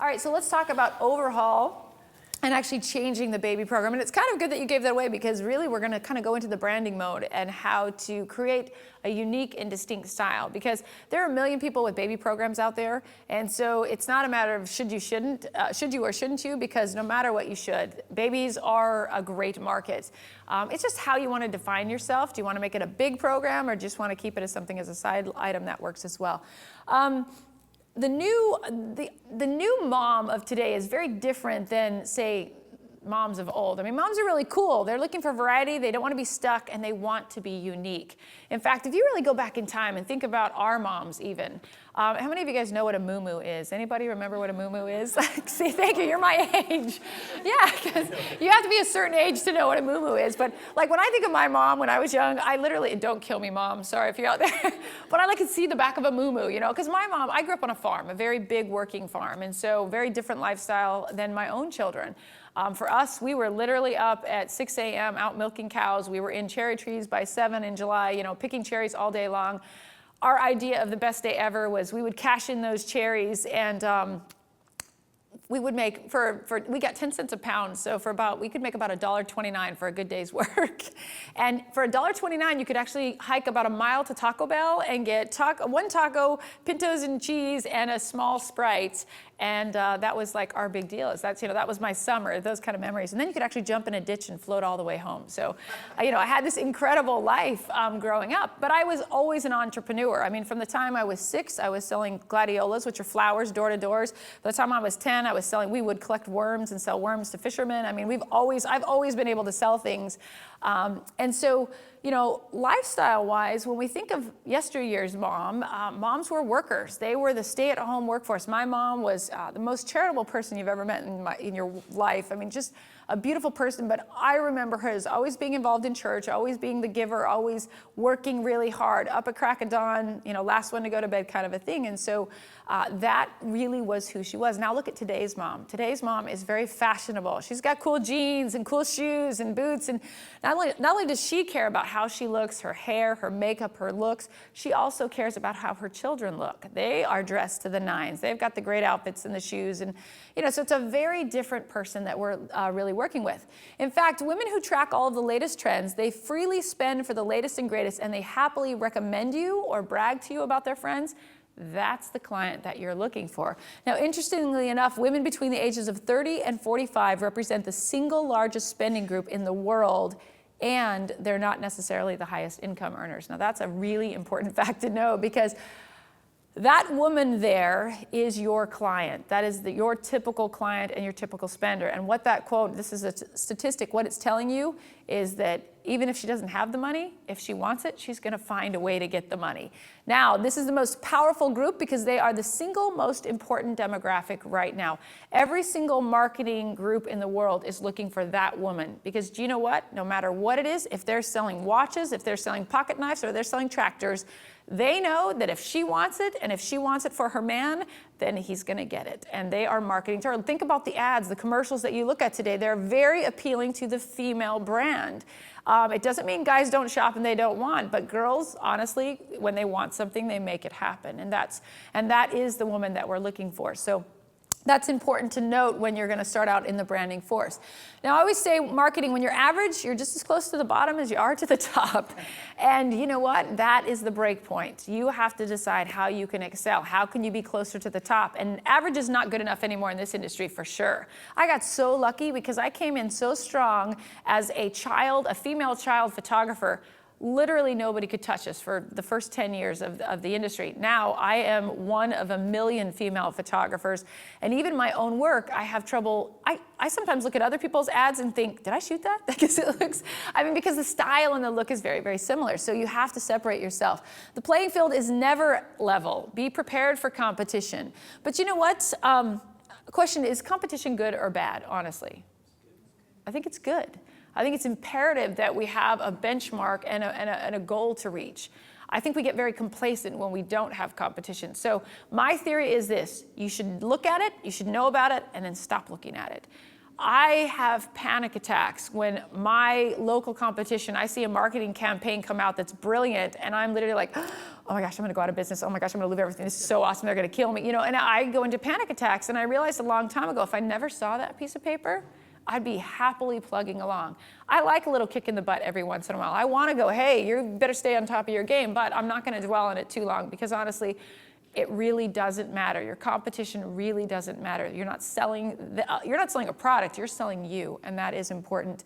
All right, so let's talk about Overhaul and actually changing the baby program. And it's kind of good that you gave that away, because really we're going to kind of go into the branding mode and how to create a unique and distinct style, because there are a million people with baby programs out there. And so it's not a matter of should you or shouldn't you, because no matter what, you should. Babies are a great market. It's just how you want to define yourself. Do you want to make it a big program, or just want to keep it as something as a side item that works as well? The new mom of today is very different than, say, moms of old. I mean, moms are really cool. They're looking for variety. They don't want to be stuck, and they want to be unique. In fact, if you really go back in time and think about our moms even, how many of you guys know what a moo-moo is? Anybody remember what a moo-moo is? See, thank you, you're my age. Yeah, because you have to be a certain age to know what a moo-moo is. But like when I think of my mom when I was young, I literally, don't kill me, Mom, sorry if you're out there, but I like to see the back of a moo-moo, you know, because my mom, I grew up on a farm, a very big working farm, and so very different lifestyle than my own children. For us, we were literally up at 6 a.m. out milking cows. We were in cherry trees by 7 in July, you know, picking cherries all day long. Our idea of the best day ever was we would cash in those cherries, and we would make, we got 10 cents a pound, so we could make about $1.29 for a good day's work. And for $1.29, you could actually hike about a mile to Taco Bell and get one taco, pintos and cheese, and a small Sprite. And that was like our big deal. That was my summer, those kind of memories. And then you could actually jump in a ditch and float all the way home. So, I had this incredible life growing up, but I was always an entrepreneur. I mean, from the time I was 6, I was selling gladiolas, which are flowers, door to doors. By the time I was 10, we would collect worms and sell worms to fishermen. I mean, I've always been able to sell things. And so, lifestyle-wise, when we think of yesteryear's moms were workers. They were the stay-at-home workforce. My mom was the most charitable person you've ever met in your life. I mean, just a beautiful person, but I remember her as always being involved in church, always being the giver, always working really hard, up at crack of dawn, last one to go to bed kind of a thing. And so that really was who she was. Now look at today's mom. Today's mom is very fashionable. She's got cool jeans and cool shoes and boots, and not only does she care about how she looks, her hair, her makeup, her looks, she also cares about how her children look. They are dressed to the nines. They've got the great outfits and the shoes, and so it's a very different person that we're really working with. In fact, women who track all of the latest trends, they freely spend for the latest and greatest, and they happily recommend you or brag to you about their friends. That's the client that you're looking for. Now, interestingly enough, women between the ages of 30 and 45 represent the single largest spending group in the world, and they're not necessarily the highest income earners. Now, that's a really important fact to know, because that woman there is your client. That is your typical client and your typical spender. And what that quote, this is a statistic, what it's telling you is that even if she doesn't have the money, if she wants it, she's going to find a way to get the money. Now, this is the most powerful group because they are the single most important demographic right now. Every single marketing group in the world is looking for that woman, because do you know what? No matter what it is, if they're selling watches, if they're selling pocket knives, or they're selling tractors, they know that if she wants it, and if she wants it for her man, then he's going to get it. And they are marketing to her. Think about the ads, the commercials that you look at today. They're very appealing to the female brand. It doesn't mean guys don't shop and they don't want, but girls, honestly, when they want something, they make it happen. And that is the woman that we're looking for. So that's important to note when you're going to start out in the branding force. Now, I always say marketing, when you're average, you're just as close to the bottom as you are to the top. And you know what? That is the break point. You have to decide how you can excel. How can you be closer to the top? And average is not good enough anymore in this industry, for sure. I got so lucky because I came in so strong as a female child photographer. Literally nobody could touch us for the first 10 years of the industry. Now I am one of a million female photographers, and even my own work, I have trouble. I sometimes look at other people's ads and think, did I shoot that? Because it looks, because the style and the look is very, very similar. So you have to separate yourself. The playing field is never level. Be prepared for competition. But you know what? The question is competition good or bad, honestly? I think it's good. I think it's imperative that we have a benchmark and a goal to reach. I think we get very complacent when we don't have competition. So my theory is this: you should look at it, you should know about it, and then stop looking at it. I have panic attacks when my local competition, I see a marketing campaign come out that's brilliant, and I'm literally like, oh my gosh, I'm gonna go out of business. Oh my gosh, I'm gonna lose everything. This is so awesome, they're gonna kill me. And I go into panic attacks, and I realized a long time ago, if I never saw that piece of paper, I'd be happily plugging along. I like a little kick in the butt every once in a while. I wanna go, hey, you better stay on top of your game, but I'm not gonna dwell on it too long, because honestly, it really doesn't matter. Your competition really doesn't matter. You're not selling a product, you're selling you, and that is important.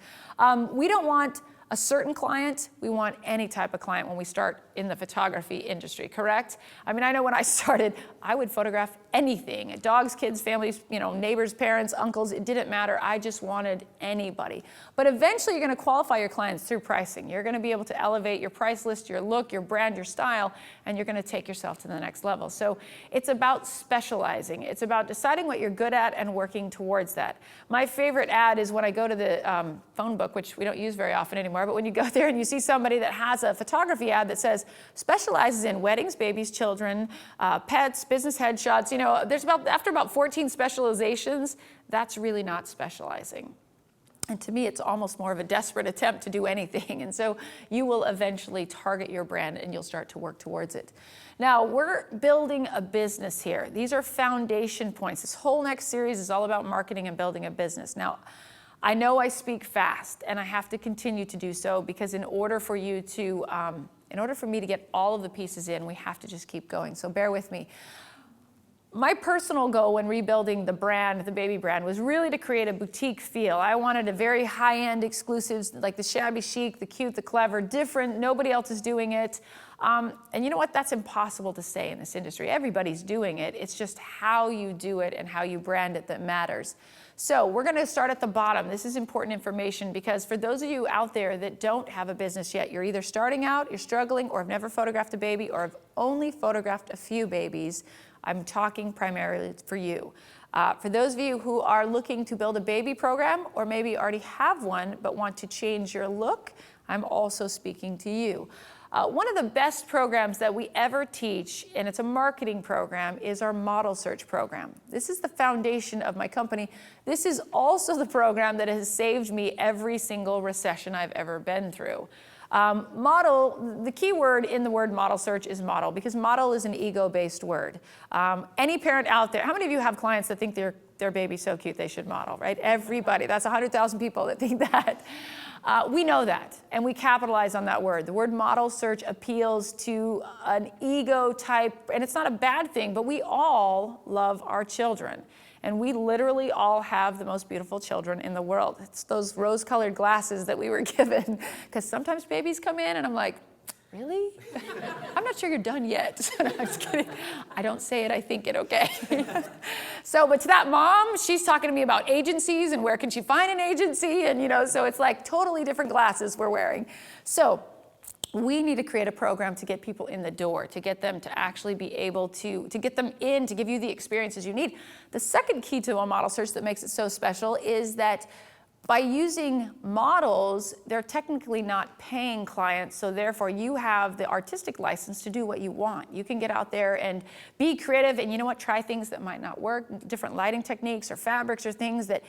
We don't want a certain client, we want any type of client when we start in the photography industry, correct? I mean, I know when I started, I would photograph anything. Dogs, kids, families, neighbors, parents, uncles, it didn't matter. I just wanted anybody. But eventually you're gonna qualify your clients through pricing. You're gonna be able to elevate your price list, your look, your brand, your style, and you're gonna take yourself to the next level. So it's about specializing. It's about deciding what you're good at and working towards that. My favorite ad is when I go to the phone book, which we don't use very often anymore, but when you go there and you see somebody that has a photography ad that says, specializes in weddings, babies, children, pets, business headshots, there's after about 14 specializations, that's really not specializing. And to me, it's almost more of a desperate attempt to do anything. And so you will eventually target your brand and you'll start to work towards it. Now, we're building a business here. These are foundation points. This whole next series is all about marketing and building a business. Now, I know I speak fast, and I have to continue to do so, because in order for me to get all of the pieces in, we have to just keep going. So bear with me. My personal goal when rebuilding the brand, the baby brand, was really to create a boutique feel. I wanted a very high-end exclusives, like the shabby chic, the cute, the clever, different, nobody else is doing it. And you know what? That's impossible to say in this industry. Everybody's doing it. It's just how you do it and how you brand it that matters. So we're gonna start at the bottom. This is important information, because for those of you out there that don't have a business yet, you're either starting out, you're struggling, or have never photographed a baby, or have only photographed a few babies. I'm talking primarily for you. For those of you who are looking to build a baby program, or maybe already have one but want to change your look, I'm also speaking to you. One of the best programs that we ever teach, and it's a marketing program, is our model search program. This is the foundation of my company. This is also the program that has saved me every single recession I've ever been through. The key word in the word model search is model, because model is an ego-based word. Any parent out there, how many of you have clients that think their baby's so cute they should model, right? Everybody, that's 100,000 people that think that. We know that, and we capitalize on that word. The word model search appeals to an ego type, and it's not a bad thing, but we all love our children. And we literally all have the most beautiful children in the world. It's those rose-colored glasses that we were given, because sometimes babies come in and I'm like, really? I'm not sure you're done yet. I'm just kidding. I don't say it, I think it, okay? But to that mom, she's talking to me about agencies and where can she find an agency, and so it's like totally different glasses we're wearing. So we need to create a program to get people in the door, to get them to actually be able to get them in, to give you the experiences you need. The second key to a model search that makes it so special is that by using models, they're technically not paying clients, so therefore you have the artistic license to do what you want. You can get out there and be creative, and you know what, try things that might not work, different lighting techniques or fabrics or things that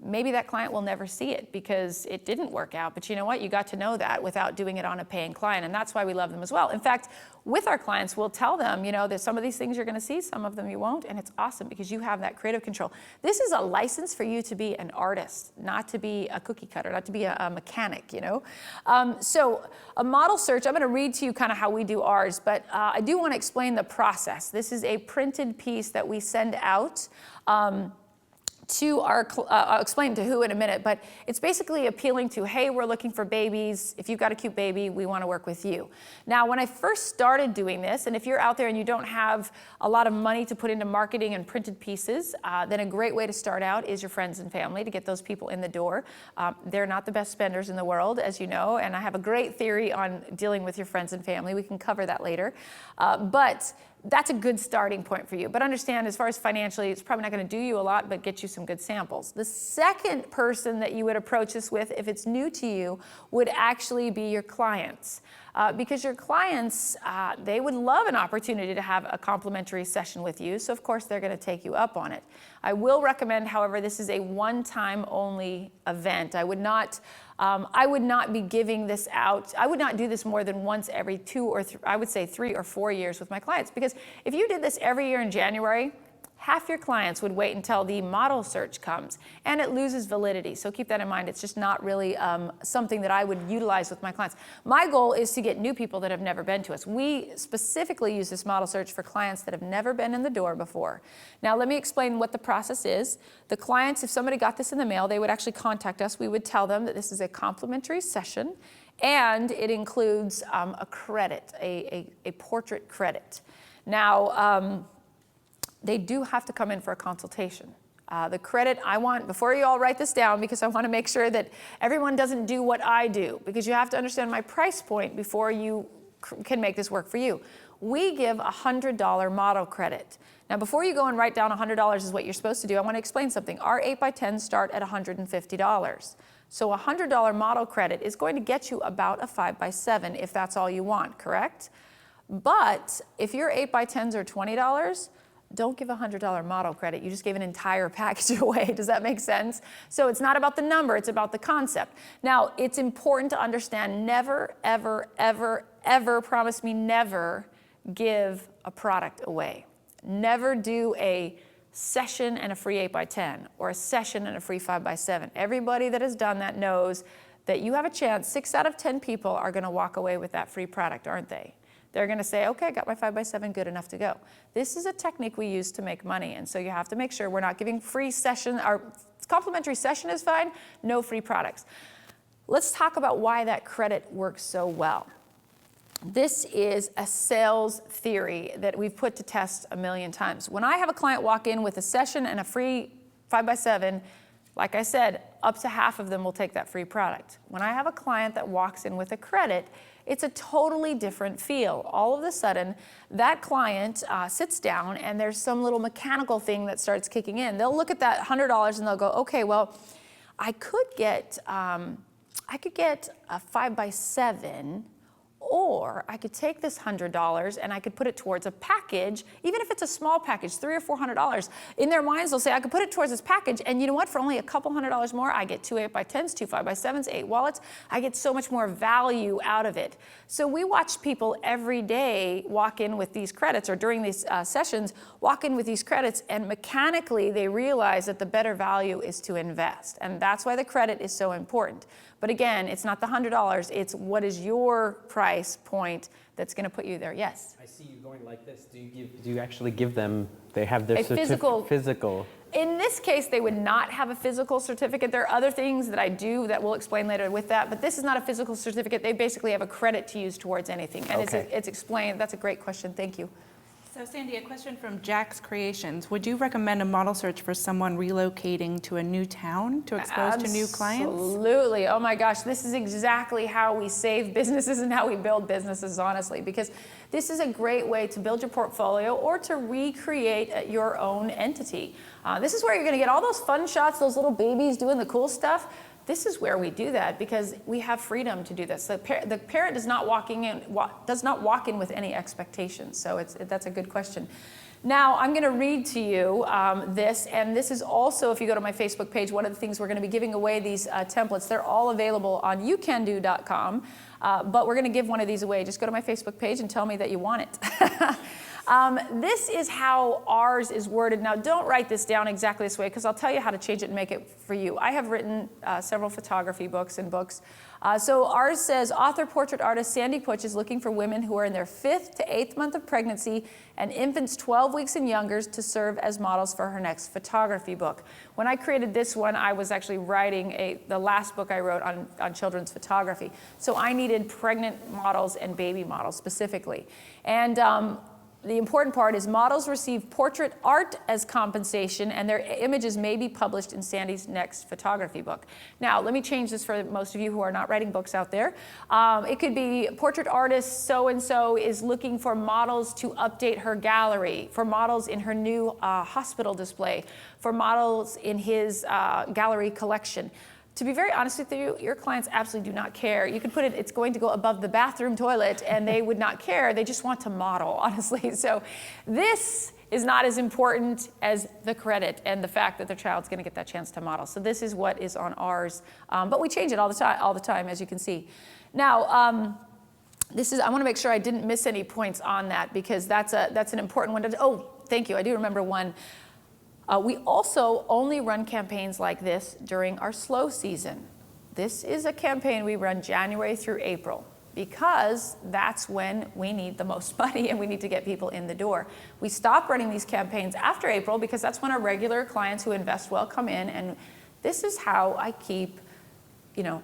maybe that client will never see it because it didn't work out. But you know what? You got to know that without doing it on a paying client. And that's why we love them as well. In fact, with our clients, we'll tell them, there's some of these things you're going to see, some of them you won't. And it's awesome because you have that creative control. This is a license for you to be an artist, not to be a cookie cutter, not to be a mechanic, So a model search, I'm going to read to you kind of how we do ours, but I do want to explain the process. This is a printed piece that we send out. I'll explain to who in a minute, but it's basically appealing to, hey, we're looking for babies. If you've got a cute baby, we want to work with you. Now, when I first started doing this, and if you're out there and you don't have a lot of money to put into marketing and printed pieces, then a great way to start out is your friends and family to get those people in the door. They're not the best spenders in the world, as you know, and I have a great theory on dealing with your friends and family. We can cover that later. But that's a good starting point for you. But understand, as far as financially, it's probably not going to do you a lot, but get you some good samples. The second person that you would approach this with, if it's new to you, would actually be your clients. Because your clients, they would love an opportunity to have a complimentary session with you, so of course they're going to take you up on it. I will recommend, however, this is a one-time only event. I would not I would not be giving this out. I would not do this more than once every 2 or I would say 3 or 4 years with my clients, because if you did this every year in January, half your clients would wait until the model search comes, and it loses validity. So keep that in mind. It's just not really something that I would utilize with my clients. My goal is to get new people that have never been to us. We specifically use this model search for clients that have never been in the door before. Now let me explain what the process is. The clients, if somebody got this in the mail, they would actually contact us. We would tell them that this is a complimentary session, and it includes a credit, a portrait credit. Now, they do have to come in for a consultation. The credit I want, before you all write this down, because I want to make sure that everyone doesn't do what I do, because you have to understand my price point before you can make this work for you. We give a $100 model credit. Now, before you go and write down $100 is what you're supposed to do, I want to explain something. Our 8x10s start at $150. So a $100 model credit is going to get you about a 5x7 if that's all you want, correct? But if your 8x10s are $20, don't give a $100 model credit. You just gave an entire package away. Does that make sense? So it's not about the number, it's about the concept. Now, it's important to understand, never, ever, ever, ever, promise me never, give a product away. Never do a session and a free 8x10 or a session and a free 5x7. Everybody that has done that knows that you have a chance, 6 out of 10 people are gonna walk away with that free product, aren't they? They're gonna say, okay, I got my 5x7, good enough to go. This is a technique we use to make money, and so you have to make sure we're not giving free session. Our complimentary session is fine, no free products. Let's talk about why that credit works so well. This is a sales theory that we've put to test a million times. When I have a client walk in with a session and a free 5x7, like I said, up to half of them will take that free product. When I have a client that walks in with a credit, it's a totally different feel. All of a sudden, that client sits down and there's some little mechanical thing that starts kicking in. They'll look at that $100 and they'll go, okay, well, I could get a 5x7, or I could take this $100 and I could put it towards a package, even if it's a small package, $300 or $400. In their minds, they'll say, I could put it towards this package, and you know what? For only a couple $100 more, I get 2 8x10s, 2 5x7s, 8 wallets. I get so much more value out of it. So we watch people every day walk in with these credits, or during these sessions, walk in with these credits, and mechanically they realize that the better value is to invest. And that's why the credit is so important. But again, it's not the $100, it's what is your price point that's gonna put you there. Yes? I see you going like this. Do you actually give them, they have their physical? In this case, they would not have a physical certificate. There are other things that I do that we'll explain later with that, but this is not a physical certificate. They basically have a credit to use towards anything. And okay. It's explained. That's a great question. Thank you. So Sandy, a question from Jack's Creations. Would you recommend a model search for someone relocating to a new town to expose to new clients? Absolutely. Oh my gosh, this is exactly how we save businesses and how we build businesses, honestly, because this is a great way to build your portfolio or to recreate your own entity. This is where you're going to get all those fun shots, those little babies doing the cool stuff. This is where we do that because we have freedom to do this. The parent does not walk in with any expectations. So that's a good question. Now I'm going to read to you this, and this is also, if you go to my Facebook page, one of the things we're going to be giving away these templates. They're all available on youcando.com, but we're going to give one of these away. Just go to my Facebook page and tell me that you want it. This is how ours is worded. Now, don't write this down exactly this way, because I'll tell you how to change it and make it for you. I have written several photography books and books. So ours says, author portrait artist Sandy Puch is looking for women who are in their 5th to 8th month of pregnancy and infants 12 weeks and younger to serve as models for her next photography book. When I created this one, I was actually writing the last book I wrote on children's photography. So I needed pregnant models and baby models specifically. And the important part is models receive portrait art as compensation, and their images may be published in Sandy's next photography book. Now, let me change this for most of you who are not writing books out there. It could be portrait artist so-and-so is looking for models to update her gallery, for models in her new hospital display, for models in his gallery collection. To be very honest with you, your clients absolutely do not care. You could put it, it's going to go above the bathroom toilet, and they would not care. They just want to model, honestly. So this is not as important as the credit and the fact that their child's going to get that chance to model. So this is what is on ours, but we change it all the time, as you can see. Now, I want to make sure I didn't miss any points on that, because that's an important one. Oh, thank you. I do remember one. We also only run campaigns like this during our slow season. This is a campaign we run January through April, because that's when we need the most money and we need to get people in the door. We stop running these campaigns after April because that's when our regular clients who invest well come in, and this is how I keep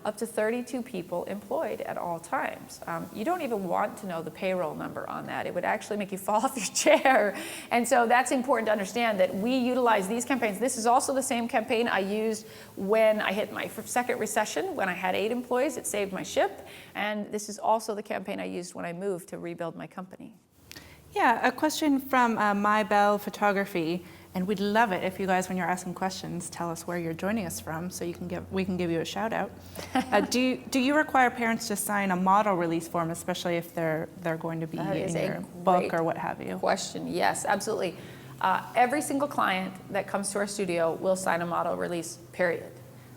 up to 32 people employed at all times. You don't even want to know the payroll number on that. It would actually make you fall off your chair. And so that's important to understand, that we utilize these campaigns. This is also the same campaign I used when I hit my second recession, when I had 8 employees. It saved my ship. And this is also the campaign I used when I moved to rebuild my company. Yeah, a question from My Bell Photography. And we'd love it if you guys, when you're asking questions, tell us where you're joining us from, so we can give you a shout out. Do you require parents to sign a model release form, especially if they're going to be in your book or what have you? Question. Yes, absolutely. Every single client that comes to our studio will sign a model release, period.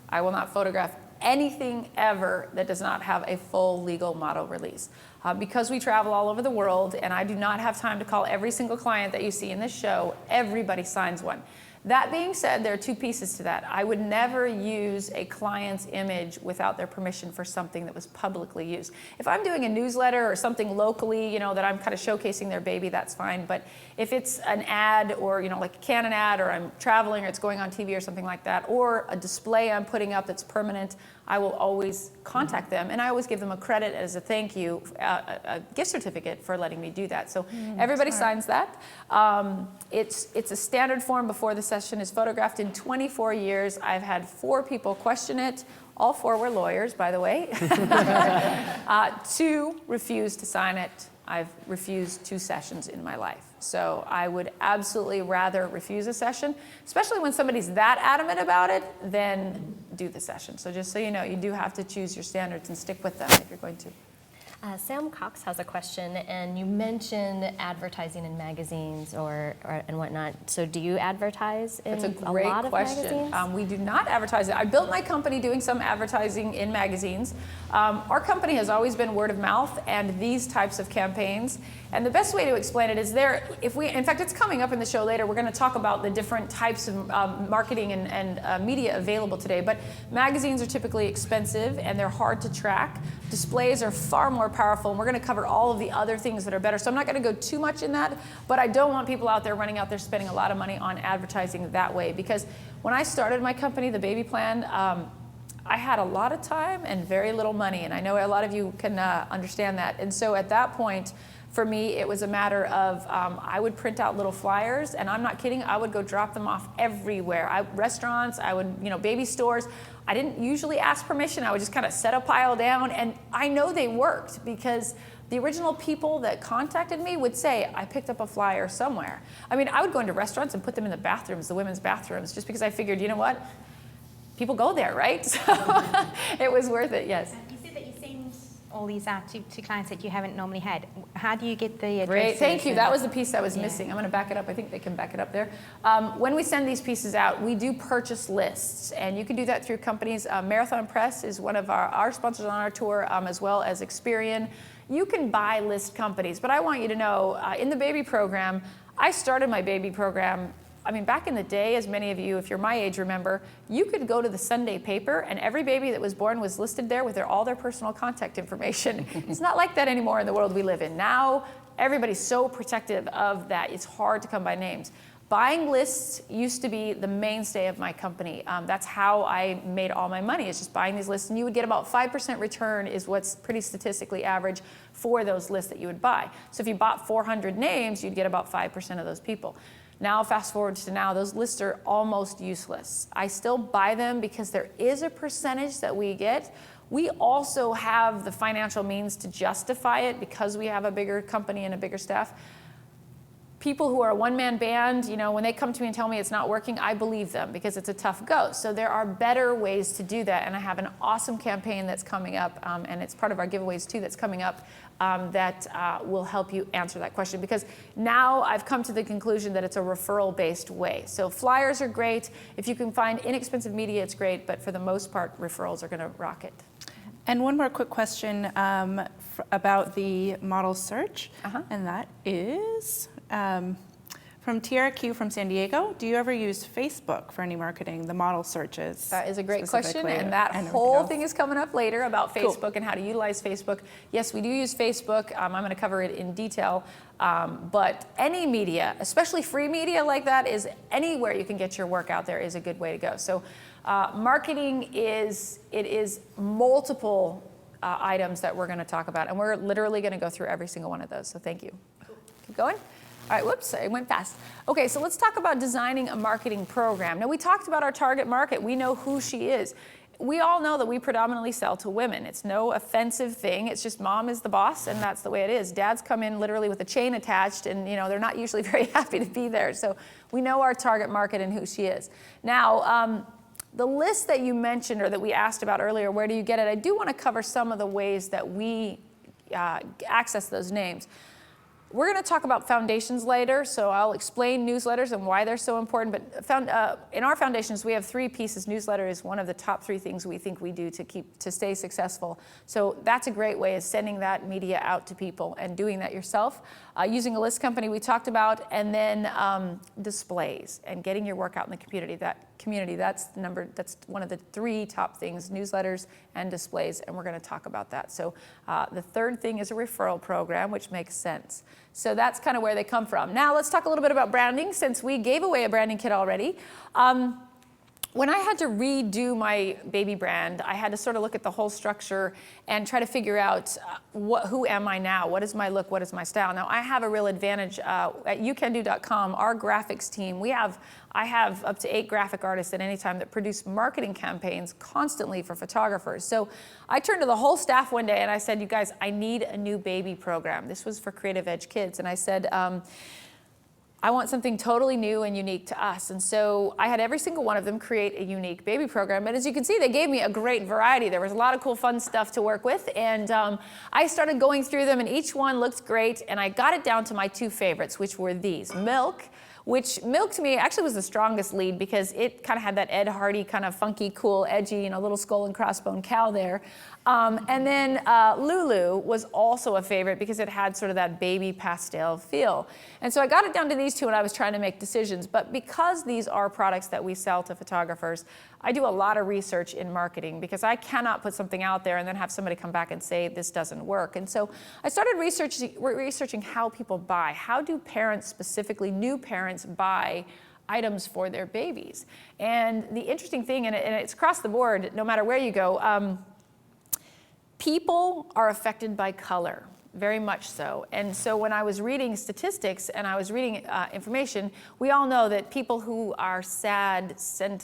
I will not photograph anything ever that does not have a full legal model release. Because we travel all over the world, and I do not have time to call every single client that you see in this show, everybody signs one. That being said, there are 2 pieces to that. I would never use a client's image without their permission for something that was publicly used. If I'm doing a newsletter or something locally, that I'm kind of showcasing their baby, that's fine. But if it's an ad, or like a Canon ad, or I'm traveling, or it's going on TV or something like that, or a display I'm putting up that's permanent, I will always contact them, and I always give them a credit as a thank you, a gift certificate for letting me do that. So everybody signs that. It's a standard form before the session is photographed. In 24 years, I've had 4 people question it. All 4 were lawyers, by the way. 2 refused to sign it. I've refused 2 sessions in my life. So I would absolutely rather refuse a session, especially when somebody's that adamant about it, than do the session. So just so you know, you do have to choose your standards and stick with them if you're going to. Sam Cox has a question, and you mentioned advertising in magazines and whatnot. So do you advertise in That's a great lot question. of magazines? We do not advertise it. I built my company doing some advertising in magazines. Our company has always been word of mouth and these types of campaigns. And the best way to explain it is in fact, it's coming up in the show later. We're going to talk about the different types of marketing and media available today. But magazines are typically expensive and they're hard to track. Displays are far more powerful, and we're going to cover all of the other things that are better. So I'm not going to go too much in that, but I don't want people out there running out there spending a lot of money on advertising that way. Because when I started my company, The Baby Plan, I had a lot of time and very little money, and I know a lot of you can understand that. And so at that point, for me, it was a matter of I would print out little flyers, and I'm not kidding, I would go drop them off everywhere. Restaurants, baby stores. I didn't usually ask permission. I would just kind of set a pile down, and I know they worked because the original people that contacted me would say, I picked up a flyer somewhere. I mean, I would go into restaurants and put them in the bathrooms, the women's bathrooms, just because I figured, you know what? People go there, right? So it was worth it, yes. You said that you send all these out to clients that you haven't normally had. How do you get the addresses? Great, thank you. That was the piece that was missing. I'm going to back it up. I think they can back it up there. When we send these pieces out, we do purchase lists, and you can do that through companies. Marathon Press is one of our sponsors on our tour, as well as Experian. You can buy list companies, but I want you to know, in the baby program, I started my baby program. I mean, back in the day, as many of you, if you're my age, remember, you could go to the Sunday paper and every baby that was born was listed there with all their personal contact information. It's not like that anymore in the world we live in. Now, everybody's so protective of that, it's hard to come by names. Buying lists used to be the mainstay of my company. That's how I made all my money, is just buying these lists. And you would get about 5% return is what's pretty statistically average for those lists that you would buy. So if you bought 400 names, you'd get about 5% of those people. Now, fast forward to now, those lists are almost useless. I still buy them because there is a percentage that we get. We also have the financial means to justify it because we have a bigger company and a bigger staff. people who are a one-man band, you know, when they come to me and tell me it's not working, I believe them because it's a tough go. So there are better ways to do that, and I have an awesome campaign that's coming up, and it's part of our giveaways too that's coming up, that will help you answer that question, because now I've come to the conclusion that it's a referral-based way. So flyers are great. If you can find inexpensive media, it's great, but for the most part, referrals are going to rock it. And one more quick question about the model search, and that is from Tiara Q from San Diego. Do you ever use Facebook for any marketing, the model searches? That is a great question, and that whole thing is coming up later about Facebook and how to utilize Facebook. Yes, we do use Facebook. I'm going to cover it in detail, but any media, especially free media like that, is anywhere you can get your work out there is a good way to go. So marketing is multiple items that we're going to talk about, and we're literally going to go through every single one of those. So thank you. Keep going. All right, whoops, I went fast. Okay, so let's talk about designing a marketing program. Now, we talked about our target market. We know who she is. We all know that we predominantly sell to women. It's no offensive thing. It's just mom is the boss, and that's the way it is. Dads come in literally with a chain attached, and you know they're not usually very happy to be there. So we know our target market and who she is. Now, the list that you mentioned or that we asked about earlier, where do you get it? I do want to cover some of the ways that we access those names. We're going to talk about foundations later, so I'll explain newsletters and why they're so important. But in our foundations, we have 3 pieces. Newsletter is one of the top 3 things we think we do to stay successful. So that's a great way of sending that media out to people and doing that yourself. Using a list company we talked about, and then displays and getting your work out in the community. That's one of the 3 top things: newsletters and displays, and we're going to talk about that. So the third thing is a referral program, which makes sense. So that's kind of where they come from. Now let's talk a little bit about branding, since we gave away a branding kit already. When I had to redo my baby brand, I had to sort of look at the whole structure and try to figure out who am I now? What is my look? What is my style? Now, I have a real advantage at youcando.com, our graphics team. I have up to 8 graphic artists at any time that produce marketing campaigns constantly for photographers. So I turned to the whole staff one day and I said, you guys, I need a new baby program. This was for Creative Edge Kids. And I said, I want something totally new and unique to us. And so I had every single one of them create a unique baby program. And as you can see, they gave me a great variety. There was a lot of cool, fun stuff to work with. And I started going through them, and each one looked great. And I got it down to my 2 favorites, which were these. Milk, which Milk to me actually was the strongest lead because it kind of had that Ed Hardy kind of funky, cool, edgy, little skull and crossbone cow there. And then Lulu was also a favorite because it had sort of that baby pastel feel. And so I got it down to these 2 when I was trying to make decisions. But because these are products that we sell to photographers, I do a lot of research in marketing because I cannot put something out there and then have somebody come back and say this doesn't work. And so I started researching how people buy. How do parents, specifically new parents, buy items for their babies? And the interesting thing, and it's across the board, no matter where you go, people are affected by color, very much so. And so when I was reading statistics and I was reading information, we all know that people who are sad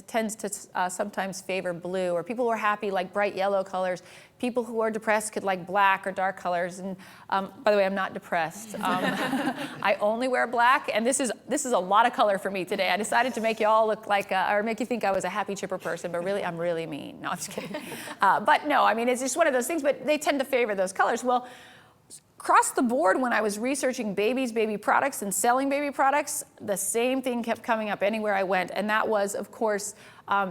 tends to sometimes favor blue, or people who are happy like bright yellow colors. People who are depressed could like black or dark colors. And by the way, I'm not depressed. I only wear black, and this is a lot of color for me today. I decided to make you all look like, or make you think I was a happy, chipper person, but really, I'm really mean. No, I'm just kidding. But no, I mean, it's just one of those things, but they tend to favor those colors. Well, across the board, when I was researching baby products and selling baby products, the same thing kept coming up anywhere I went, and that was, of course,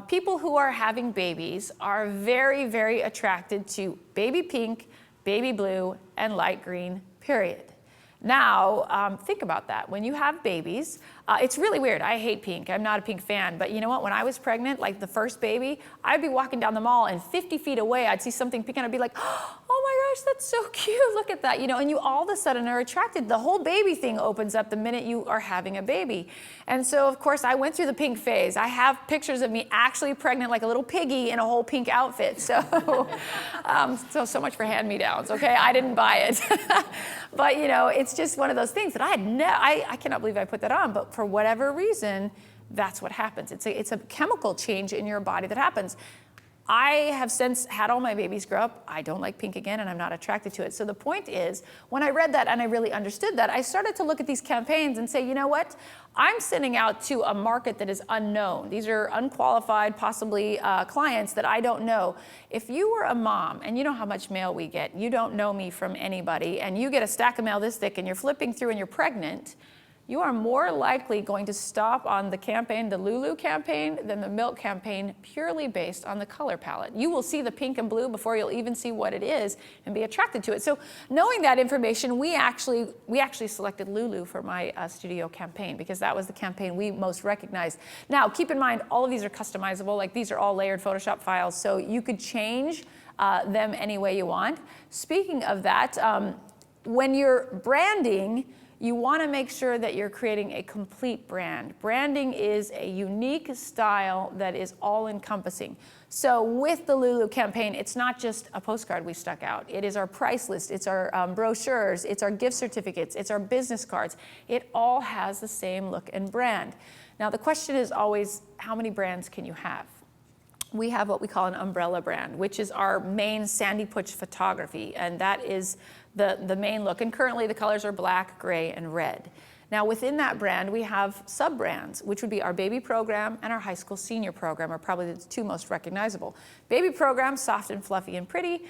people who are having babies are very, very attracted to baby pink, baby blue, and light green, period. Now, think about that. When you have babies, it's really weird. I hate pink. I'm not a pink fan. But you know what? When I was pregnant, like the first baby, I'd be walking down the mall, and 50 feet away, I'd see something pink, and I'd be like, oh my gosh, that's so cute. Look at that. And you all of a sudden are attracted. The whole baby thing opens up the minute you are having a baby. And so, of course, I went through the pink phase. I have pictures of me actually pregnant like a little piggy in a whole pink outfit. So, so much for hand-me-downs, okay? I didn't buy it. But, it's just one of those things that I cannot believe I put that on, but for whatever reason, that's what happens. It's a chemical change in your body that happens. I have since had all my babies grow up. I don't like pink again, and I'm not attracted to it. So the point is, when I read that and I really understood that, I started to look at these campaigns and say, you know what? I'm sending out to a market that is unknown. These are unqualified, possibly clients that I don't know. If you were a mom, and you know how much mail we get, you don't know me from anybody, and you get a stack of mail this thick and you're flipping through and you're pregnant, you are more likely going to stop on the campaign, the Lulu campaign, than the Milk campaign, purely based on the color palette. You will see the pink and blue before you'll even see what it is and be attracted to it. So knowing that information, we actually selected Lulu for my studio campaign, because that was the campaign we most recognized. Now, keep in mind, all of these are customizable. Like, these are all layered Photoshop files, so you could change them any way you want. Speaking of that, when you're branding, you want to make sure that you're creating a complete brand. Branding is a unique style that is all-encompassing. So with the Lulu campaign, it's not just a postcard we stuck out. It is our price list, it's our brochures, it's our gift certificates, it's our business cards. It all has the same look and brand. Now the question is always, how many brands can you have? We have what we call an umbrella brand, which is our main Sandy Push photography, and that is the main look. And currently the colors are black, gray, and red. Now within that brand, we have sub-brands, which would be our baby program and our high school senior program are probably the two most recognizable. Baby program, soft and fluffy and pretty.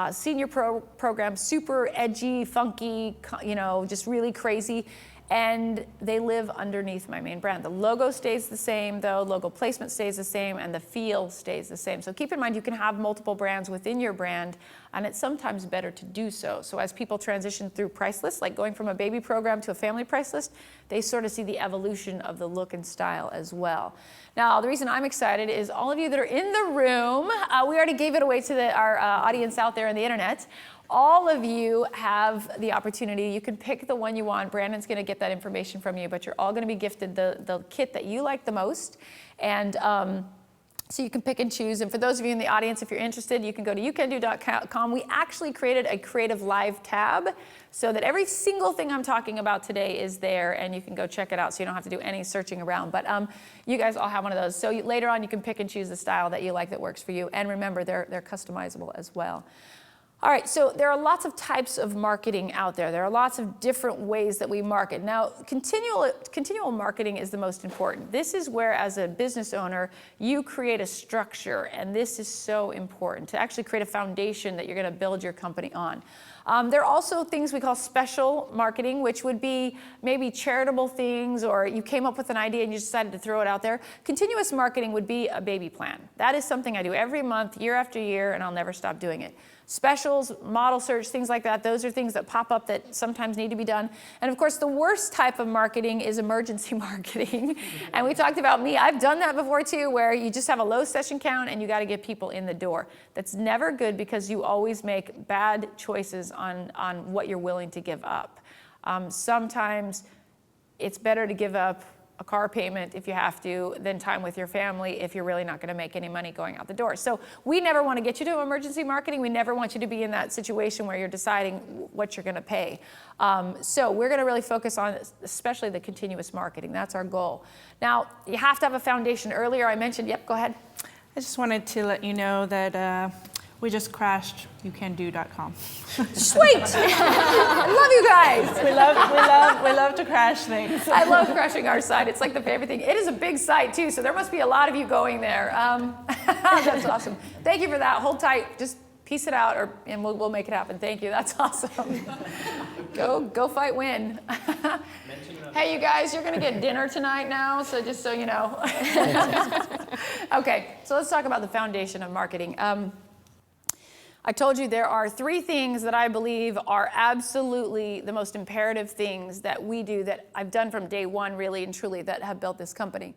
Senior program, super edgy, funky, you know, just really crazy. And they live underneath my main brand. The logo stays the same though, logo placement stays the same, and the feel stays the same. So keep in mind, you can have multiple brands within your brand, and it's sometimes better to do so. So as people transition through price lists, like going from a baby program to a family price list, they sort of see the evolution of the look and style as well. Now, the reason I'm excited is all of you that are in the room, we already gave it away to our audience out there on the internet. All of you have the opportunity. You can pick the one you want. Brandon's going to get that information from you, but you're all going to be gifted the kit that you like the most. And so you can pick and choose. And for those of you in the audience, if you're interested, you can go to youcando.com. We actually created a Creative Live tab so that every single thing I'm talking about today is there, and you can go check it out so you don't have to do any searching around. But you guys all have one of those. So later on, you can pick and choose the style that you like that works for you. And remember, they're customizable as well. All right, so there are lots of types of marketing out there. There are lots of different ways that we market. Now, continual marketing is the most important. This is where, as a business owner, you create a structure, and this is so important, to actually create a foundation that you're gonna build your company on. There are also things we call special marketing, which would be maybe charitable things, or you came up with an idea and you decided to throw it out there. Continuous marketing would be a baby plan. That is something I do every month, year after year, and I'll never stop doing it. Specials, model search, things like that, those are things that pop up that sometimes need to be done. And of course, the worst type of marketing is emergency marketing. And we talked about me. I've done that before too, where you just have a low session count and you got to get people in the door. That's never good, because you always make bad choices on what you're willing to give up. Sometimes it's better to give up a car payment if you have to, than time with your family if you're really not going to make any money going out the door. So we never want to get you to emergency marketing. We never want you to be in that situation where you're deciding what you're going to pay. So we're going to really focus on especially the continuous marketing. That's our goal. Now, you have to have a foundation. Earlier I mentioned, yep, go ahead. I just wanted to let you know that we just crashed youcando.com. Sweet! I love you guys. We love to crash things. I love crashing our site. It's like the favorite thing. It is a big site too, so there must be a lot of you going there. That's awesome. Thank you for that. Hold tight. Just piece it out, and we'll make it happen. Thank you. That's awesome. Go fight, win. Hey, you guys, you're going to get dinner tonight now, so just so you know. Okay, so let's talk about the foundation of marketing. I told you there are 3 things that I believe are absolutely the most imperative things that we do, that I've done from day one, really and truly, that have built this company.